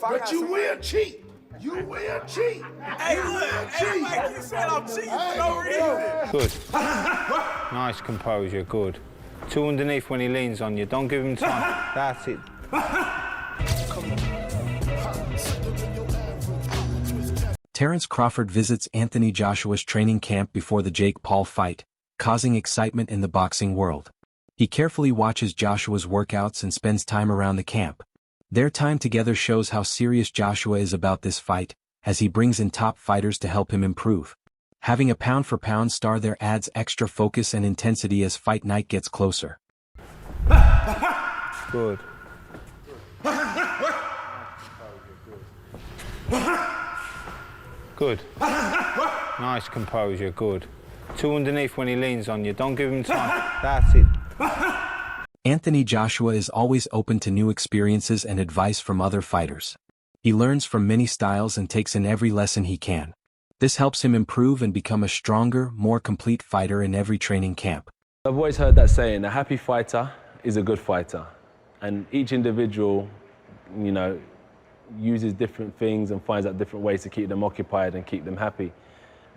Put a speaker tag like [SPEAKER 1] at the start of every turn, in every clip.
[SPEAKER 1] But you will cheat. You will cheat.
[SPEAKER 2] Hey, look, everybody keeps saying I'm cheating for no reason.
[SPEAKER 3] Good. Nice composure, good. Two underneath when he leans on you. Don't give him time. That's it.
[SPEAKER 4] Terence Crawford visits Anthony Joshua's training camp before the Jake Paul fight, causing excitement in the boxing world. He carefully watches Joshua's workouts and spends time around the camp. Their time together shows how serious Joshua is about this fight, as he brings in top fighters to help him improve. Having a pound-for-pound star there adds extra focus and intensity as fight night gets closer.
[SPEAKER 3] Good. Good. Nice composure, good. Two underneath when he leans on you. Don't give him time. That's it.
[SPEAKER 4] Anthony Joshua is always open to new experiences and advice from other fighters. He learns from many styles and takes in every lesson he can. This helps him improve and become a stronger, more complete fighter in every training camp.
[SPEAKER 5] I've always heard that saying, a happy fighter is a good fighter. And each individual, uses different things and finds out different ways to keep them occupied and keep them happy.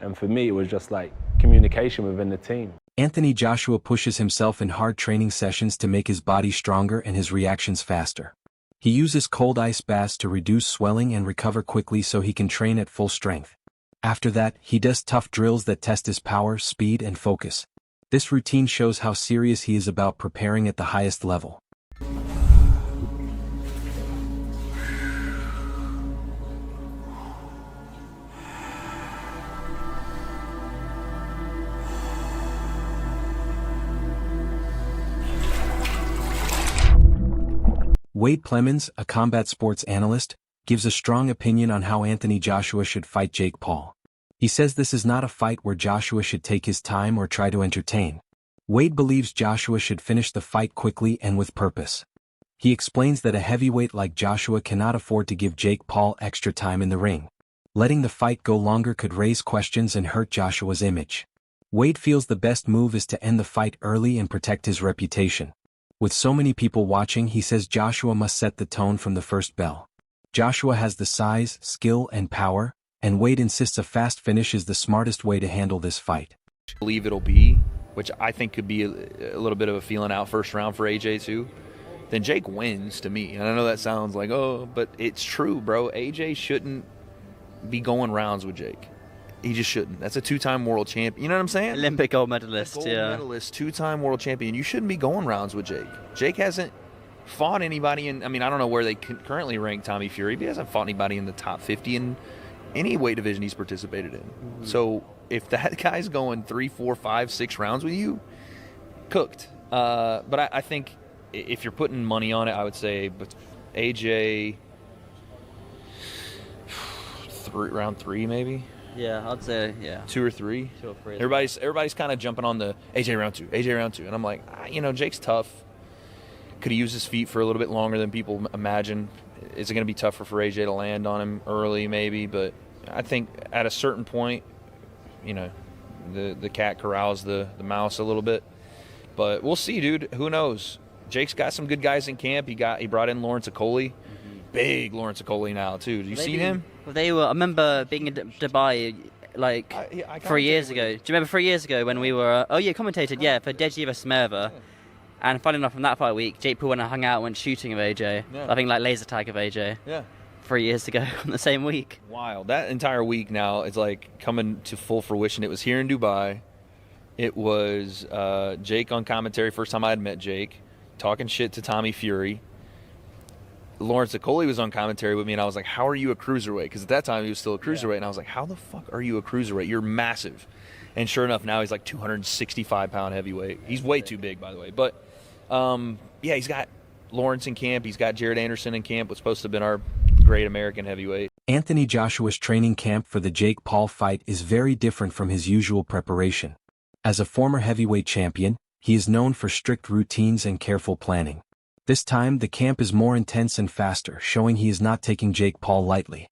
[SPEAKER 5] And for me, it was just like communication within the team.
[SPEAKER 4] Anthony Joshua pushes himself in hard training sessions to make his body stronger and his reactions faster. He uses cold ice baths to reduce swelling and recover quickly so he can train at full strength. After that, he does tough drills that test his power, speed, and focus. This routine shows how serious he is about preparing at the highest level. Wade Clemens, a combat sports analyst, gives a strong opinion on how Anthony Joshua should fight Jake Paul. He says this is not a fight where Joshua should take his time or try to entertain. Wade believes Joshua should finish the fight quickly and with purpose. He explains that a heavyweight like Joshua cannot afford to give Jake Paul extra time in the ring. Letting the fight go longer could raise questions and hurt Joshua's image. Wade feels the best move is to end the fight early and protect his reputation. With so many people watching, he says Joshua must set the tone from the first bell. Joshua has the size, skill, and power, and Wade insists a fast finish is the smartest way to handle this fight.
[SPEAKER 6] I believe it'll be, which I think could be a little bit of a feeling out first round for AJ too, then Jake wins to me. And I know that sounds like, oh, but it's true, bro. AJ shouldn't be going rounds with Jake. He just shouldn't. That's a two-time world champion. You know what I'm saying?
[SPEAKER 7] Olympic gold medalist,
[SPEAKER 6] gold medalist, two-time world champion. You shouldn't be going rounds with Jake. Jake hasn't fought anybody in, I don't know where they currently rank Tommy Fury, but he hasn't fought anybody in the top 50 in any weight division he's participated in. Mm-hmm. So if that guy's going 3, 4, 5, 6 rounds with you, cooked. But I think if you're putting money on it, I would say AJ, round 3 maybe.
[SPEAKER 7] Yeah, I'd say, yeah.
[SPEAKER 6] 2 or 3.
[SPEAKER 7] 2 or 3.
[SPEAKER 6] Everybody's kind of jumping on the AJ round 2, AJ round 2. And I'm like, Jake's tough. Could he use his feet for a little bit longer than people imagine? Is it going to be tougher for AJ to land on him early maybe? But I think at a certain point, the cat corrals the mouse a little bit. But we'll see, dude. Who knows? Jake's got some good guys in camp. He brought in Lawrence Okoli. Big Lawrence Okoli now, too. Did you see him?
[SPEAKER 7] Well, I remember being in Dubai, 3 years ago. Do you remember 3 years ago when we were, commentated, for Deji vs. Merva. And funny enough, from that fight week, Jake Paul went and hung out and went shooting of AJ. Yeah. I think laser tag of AJ. Yeah. 3 years ago on the same week.
[SPEAKER 6] Wild. That entire week now is coming to full fruition. It was here in Dubai. It was Jake on commentary, first time I had met Jake, talking shit to Tommy Fury. Lawrence Okoli was on commentary with me, and I was like, how are you a cruiserweight? Because at that time, he was still a cruiserweight, and I was like, how the fuck are you a cruiserweight? You're massive. And sure enough, now he's 265-pound heavyweight. He's way too big, by the way. But, he's got Lawrence in camp. He's got Jared Anderson in camp, what's supposed to have been our great American heavyweight.
[SPEAKER 4] Anthony Joshua's training camp for the Jake Paul fight is very different from his usual preparation. As a former heavyweight champion, he is known for strict routines and careful planning. This time, the camp is more intense and faster, showing he is not taking Jake Paul lightly.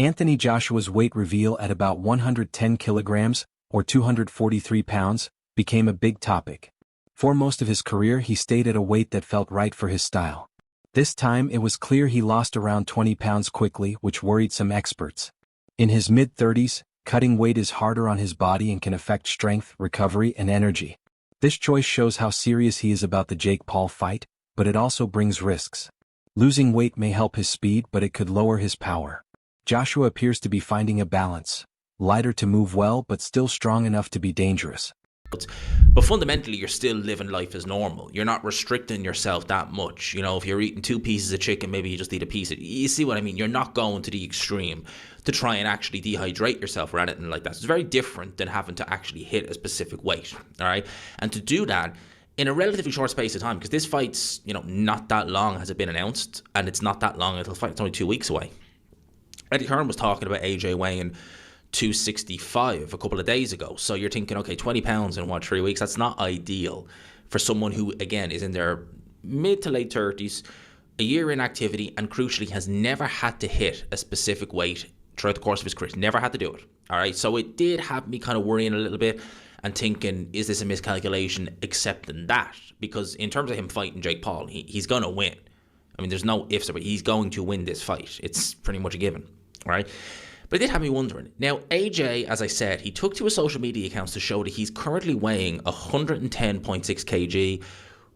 [SPEAKER 4] Anthony Joshua's weight reveal at about 110 kilograms, or 243 pounds, became a big topic. For most of his career he stayed at a weight that felt right for his style. This time it was clear he lost around 20 pounds quickly, which worried some experts. In his mid-30s, cutting weight is harder on his body and can affect strength, recovery, and energy. This choice shows how serious he is about the Jake Paul fight, but it also brings risks. Losing weight may help his speed, but it could lower his power. Joshua appears to be finding a balance, lighter to move well but still strong enough to be dangerous.
[SPEAKER 8] But fundamentally, you're still living life as normal. You're not restricting yourself that much. You know, if you're eating 2 pieces of chicken, maybe you just eat a piece of... You see what I mean? You're not going to the extreme to try and actually dehydrate yourself or anything like that. So it's very different than having to actually hit a specific weight, all right? And to do that in a relatively short space of time, because this fight's, you know, not that long has it been announced, and it's not that long until the fight. It's only 2 weeks away. Eddie Hearn was talking about AJ weighing 265 a couple of days ago. So you're thinking, okay, 20 pounds in 3 weeks? That's not ideal for someone who, again, is in their mid to late 30s, a year in activity, and crucially has never had to hit a specific weight throughout the course of his career. Never had to do it. All right. So it did have me kind of worrying a little bit and thinking, is this a miscalculation, accepting that? Because in terms of him fighting Jake Paul, he's going to win. I mean, there's no ifs about it. He's going to win this fight. It's pretty much a given. All right. But it did have me wondering. Now, AJ, as I said, he took to his social media accounts to show that he's currently weighing 110.6 kg,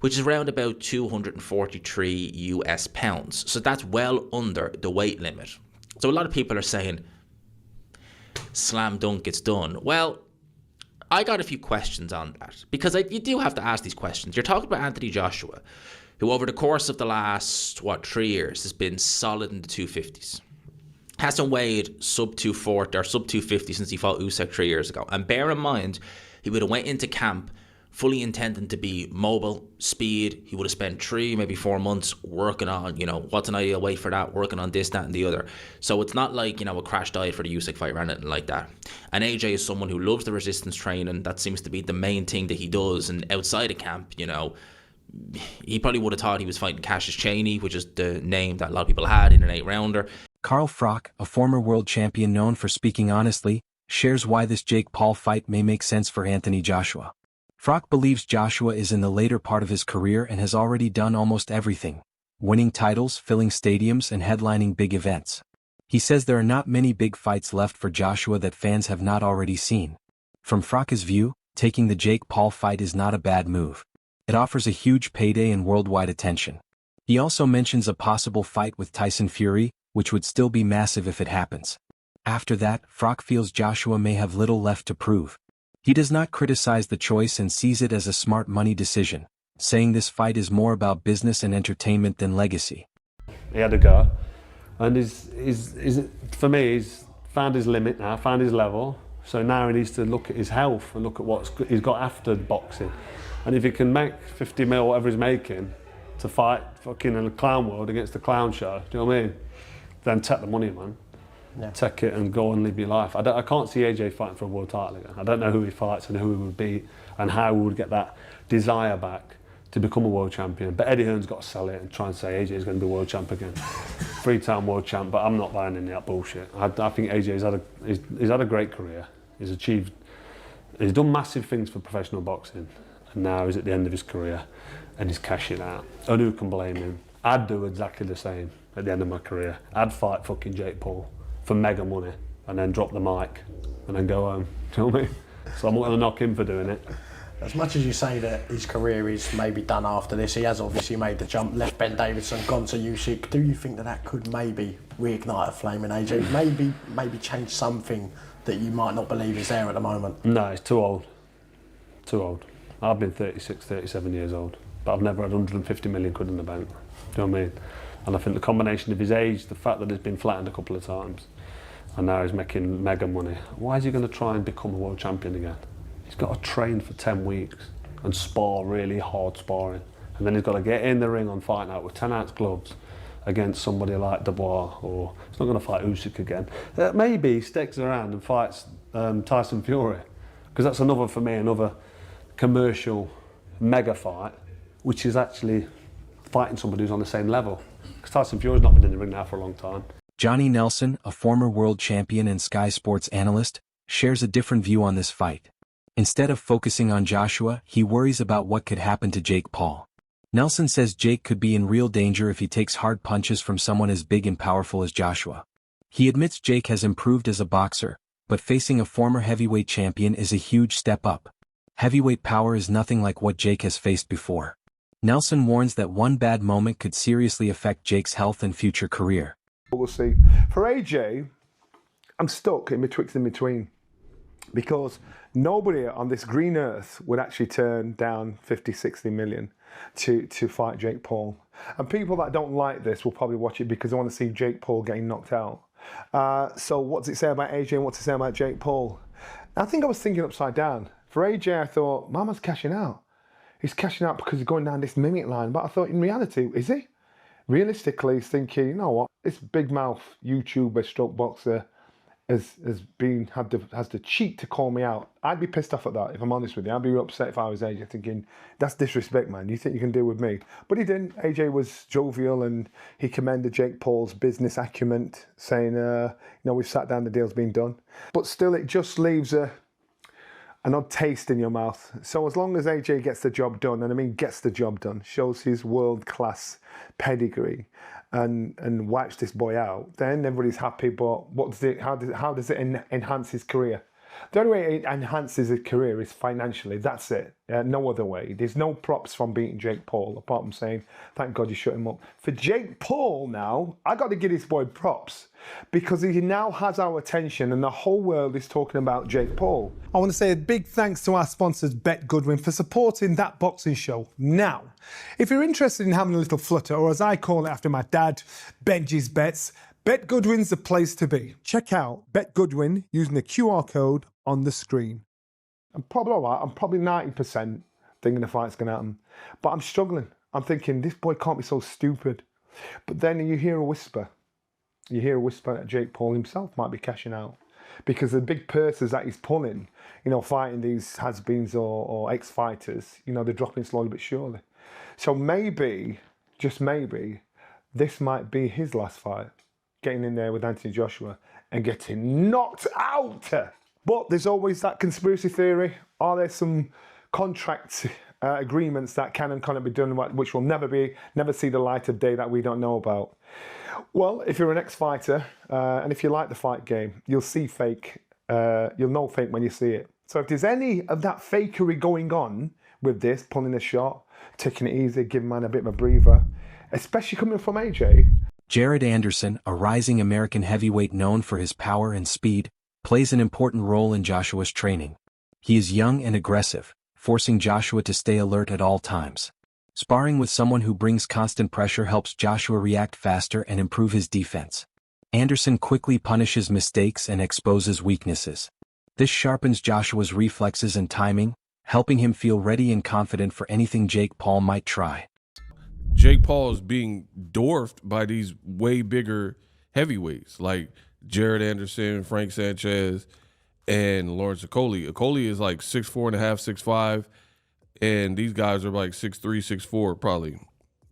[SPEAKER 8] which is around about 243 US pounds. So that's well under the weight limit. So a lot of people are saying, slam dunk, it's done. Well, I got a few questions on that, because you do have to ask these questions. You're talking about Anthony Joshua, who over the course of the last, 3 years has been solid in the 250s. Hasn't weighed sub 240 or sub 250 since he fought Usyk 3 years ago. And bear in mind, he would have went into camp fully intending to be mobile, speed. He would have spent 3, maybe 4 months working on, what's an ideal weight for that, working on this, that, and the other. So it's not like, a crash diet for the Usyk fight or anything like that. And AJ is someone who loves the resistance training. That seems to be the main thing that he does. And outside of camp, he probably would have thought he was fighting Cassius Chaney, which is the name that a lot of people had in an 8-rounder.
[SPEAKER 4] Carl Froch, a former world champion known for speaking honestly, shares why this Jake Paul fight may make sense for Anthony Joshua. Froch believes Joshua is in the later part of his career and has already done almost everything, winning titles, filling stadiums, and headlining big events. He says there are not many big fights left for Joshua that fans have not already seen. From Froch's view, taking the Jake Paul fight is not a bad move. It offers a huge payday and worldwide attention. He also mentions a possible fight with Tyson Fury, which would still be massive if it happens. After that, Froch feels Joshua may have little left to prove. He does not criticize the choice and sees it as a smart money decision, saying this fight is more about business and entertainment than legacy.
[SPEAKER 9] He had a go, and for me, he's found his limit now, found his level, so now he needs to look at his health and look at what he's got after boxing. And if he can make 50 mil, whatever he's making, to fight fucking in the clown world against the clown show, do you know what I mean? Then take the money, man. Yeah. Take it and go and live your life. I can't see AJ fighting for a world title again. I don't know who he fights and who he would beat and how he would get that desire back to become a world champion. But Eddie Hearn's got to sell it and try and say AJ's going to be world champ again. 3-time world champ, but I'm not buying into that bullshit. I think AJ's had a great career. He's done massive things for professional boxing, and now he's at the end of his career and he's cashing out. And who can blame him? I'd do exactly the same at the end of my career. I'd fight fucking Jake Paul for mega money and then drop the mic and then go home. Do you know what I mean? So I'm not going to knock him for doing it.
[SPEAKER 10] As much as you say that his career is maybe done after this, he has obviously made the jump, left Ben Davison, gone to Usyk. Do you think that could maybe reignite a flame in AJ? Maybe change something that you might not believe is there at the moment?
[SPEAKER 9] No, he's too old. Too old. I've been 36, 37 years old, but I've never had 150 million quid in the bank. Do you know what I mean? And I think the combination of his age, the fact that he's been flattened a couple of times, and now he's making mega money. Why is he going to try and become a world champion again? He's got to train for 10 weeks and spar really hard sparring. And then he's got to get in the ring on Fight Night with 10-ounce gloves against somebody like Dubois, or he's not going to fight Usyk again. Maybe he sticks around and fights Tyson Fury, because that's another commercial mega fight, which is actually fighting somebody who's on the same level. Because Tyson Fury's not been in the ring now for a long time.
[SPEAKER 4] Johnny Nelson, a former world champion and Sky Sports analyst, shares a different view on this fight. Instead of focusing on Joshua, he worries about what could happen to Jake Paul. Nelson says Jake could be in real danger if he takes hard punches from someone as big and powerful as Joshua. He admits Jake has improved as a boxer, but facing a former heavyweight champion is a huge step up. Heavyweight power is nothing like what Jake has faced before. Nelson warns that one bad moment could seriously affect Jake's health and future career.
[SPEAKER 11] We'll see. For AJ, I'm stuck in between. Because nobody on this green earth would actually turn down 50, 60 million to fight Jake Paul. And people that don't like this will probably watch it because they want to see Jake Paul getting knocked out. So what does it say about AJ and what does it say about Jake Paul? I think I was thinking upside down. For AJ, I thought, Mama's cashing out. He's cashing out because he's going down this mimic line. But I thought, in reality, is he? Realistically, he's thinking, you know what? This big mouth YouTuber stroke boxer has the cheek to call me out. I'd be pissed off at that, if I'm honest with you. I'd be upset if I was AJ, thinking, that's disrespect, man. You think you can deal with me? But he didn't. AJ was jovial and he commended Jake Paul's business acumen, saying, we've sat down, the deal's been done. But still, it just leaves an odd taste in your mouth. So as long as AJ gets the job done, and I mean gets the job done, shows his world-class pedigree, and wipes this boy out, then everybody's happy. But how does it enhance his career? The only way it enhances his career is financially. That's it. No other way. There's no props from beating Jake Paul, apart from saying, thank God you shut him up. For Jake Paul now, I got to give this boy props because he now has our attention and the whole world is talking about Jake Paul. I want to say a big thanks to our sponsors, Bet Goodwin, for supporting That Boxing Show. Now, if you're interested in having a little flutter, or as I call it after my dad, Benji's Bets, Bet Goodwin's the place to be. Check out Bet Goodwin using the QR code on the screen. I'm probably all right. I'm probably 90% thinking the fight's going to happen. But I'm struggling. I'm thinking, this boy can't be so stupid. But then you hear a whisper. You hear a whisper that Jake Paul himself might be cashing out. Because the big purses that he's pulling, fighting these has-beens or ex-fighters, they're dropping slowly but surely. So maybe, just maybe, this might be his last fight. Getting in there with Anthony Joshua and getting knocked out. But there's always that conspiracy theory. Are there some contract agreements that can and cannot be done, which will never see the light of day that we don't know about? Well, if you're an ex-fighter and if you like the fight game, you'll see fake. You'll know fake when you see it. So if there's any of that fakery going on with this, pulling a shot, taking it easy, giving man a bit of a breather, especially coming from AJ.
[SPEAKER 4] Jared Anderson, a rising American heavyweight known for his power and speed, plays an important role in Joshua's training. He is young and aggressive, forcing Joshua to stay alert at all times. Sparring with someone who brings constant pressure helps Joshua react faster and improve his defense. Anderson quickly punishes mistakes and exposes weaknesses. This sharpens Joshua's reflexes and timing, helping him feel ready and confident for anything Jake Paul might try.
[SPEAKER 12] Jake Paul is being dwarfed by these way bigger heavyweights like Jared Anderson, Frank Sanchez, and Lawrence Okolie. Okolie is like 6'4.5", 6'5", and these guys are like 6'3", 6'4", probably.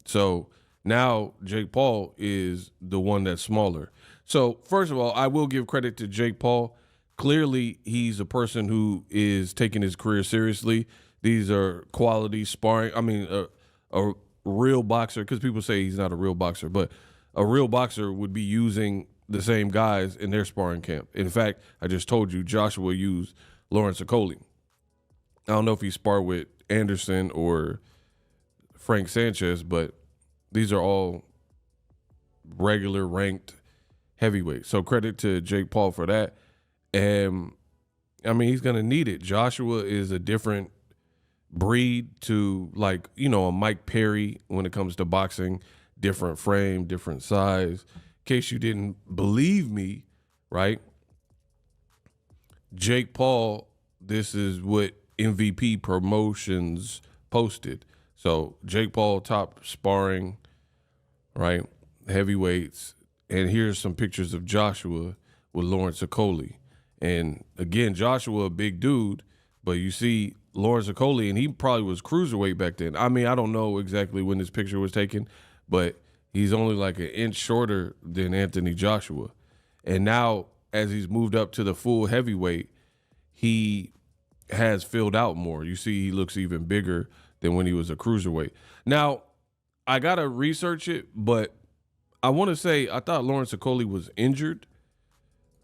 [SPEAKER 12] So now Jake Paul is the one that's smaller. So first of all, I will give credit to Jake Paul. Clearly, he's a person who is taking his career seriously. These are quality sparring. I mean, a real boxer, because people say he's not a real boxer, but a real boxer would be using the same guys in their sparring camp. In fact, I just told you Joshua used Lawrence Okolie. I don't know if he sparred with Anderson or Frank Sanchez, but these are all regular ranked heavyweights. So credit to Jake Paul for that. And I mean, he's going to need it. Joshua is a different breed to, like, a Mike Perry when it comes to boxing. Different frame, different size. In case you didn't believe me, right? Jake Paul, this is what MVP Promotions posted. So Jake Paul top sparring, right? Heavyweights. And here's some pictures of Joshua with Lawrence Okolie. And again, Joshua, a big dude, but you see Lawrence Okolie, and he probably was cruiserweight back then. I mean, I don't know exactly when this picture was taken, but He's only like an inch shorter than Anthony Joshua. And now, as he's moved up to the full heavyweight, he has filled out more. You see, he looks even bigger than when he was a cruiserweight. Now, I got to research it, but I want to say I thought Lawrence Okoli was injured.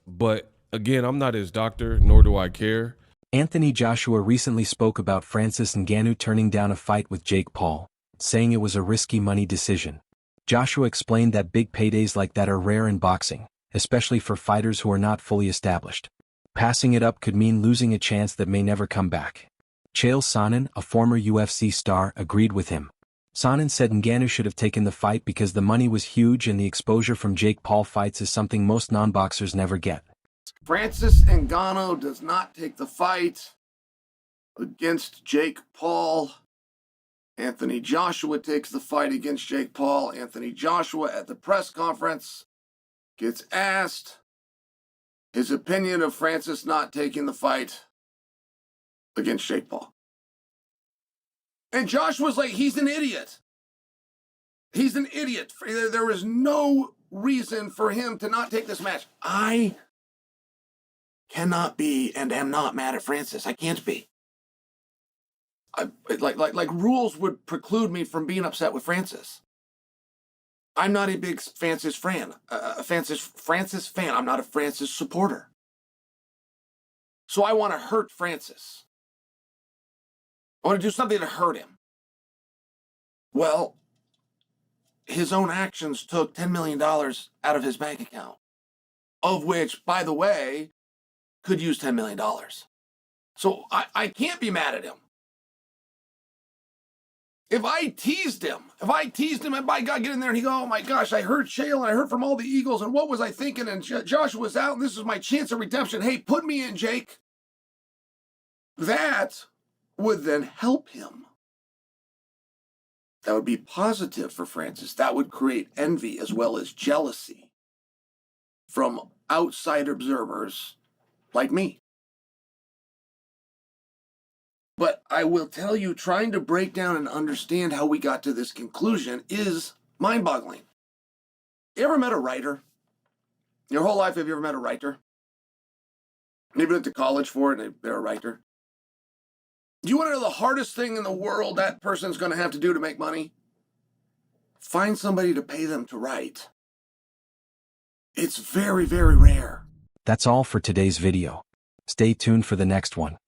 [SPEAKER 12] But again, I'm not his doctor, nor do I care.
[SPEAKER 4] Anthony Joshua recently spoke about Francis Ngannou turning down a fight with Jake Paul, saying it was a risky money decision. Joshua explained that big paydays like that are rare in boxing, especially for fighters who are not fully established. Passing it up could mean losing a chance that may never come back. Chael Sonnen, a former UFC star, agreed with him. Sonnen said Ngannou should have taken the fight because the money was huge and the exposure from Jake Paul fights is something most non-boxers never get.
[SPEAKER 1] Francis Ngannou does not take the fight against Jake Paul. Anthony Joshua takes the fight against Jake Paul. Anthony Joshua at the press conference gets asked his opinion of Francis not taking the fight against Jake Paul. And Joshua's like, he's an idiot. He's an idiot. There is no reason for him to not take this match. I cannot be and am not mad at Francis. I can't be. Like rules would preclude me from being upset with Francis. I'm not a big Francis fan. Francis fan. I'm not a Francis supporter. So I want to hurt Francis. I want to do something to hurt him. Well, his own actions took $10 million out of his bank account, of which, by the way, could use $10 million. So I can't be mad at him. If I teased him, and by God, get in there and he go, oh my gosh, I heard Chael and I heard from all the Eagles and what was I thinking? And Joshua's out and this is my chance of redemption. Hey, put me in, Jake. That would then help him. That would be positive for Francis. That would create envy as well as jealousy from outside observers like me. But I will tell you, trying to break down and understand how we got to this conclusion is mind-boggling. You ever met a writer? Your whole life, have you ever met a writer? Maybe went to college for it and they're a writer. Do you want to know the hardest thing in the world that person's going to have to do to make money? Find somebody to pay them to write. It's very, very rare.
[SPEAKER 4] That's all for today's video. Stay tuned for the next one.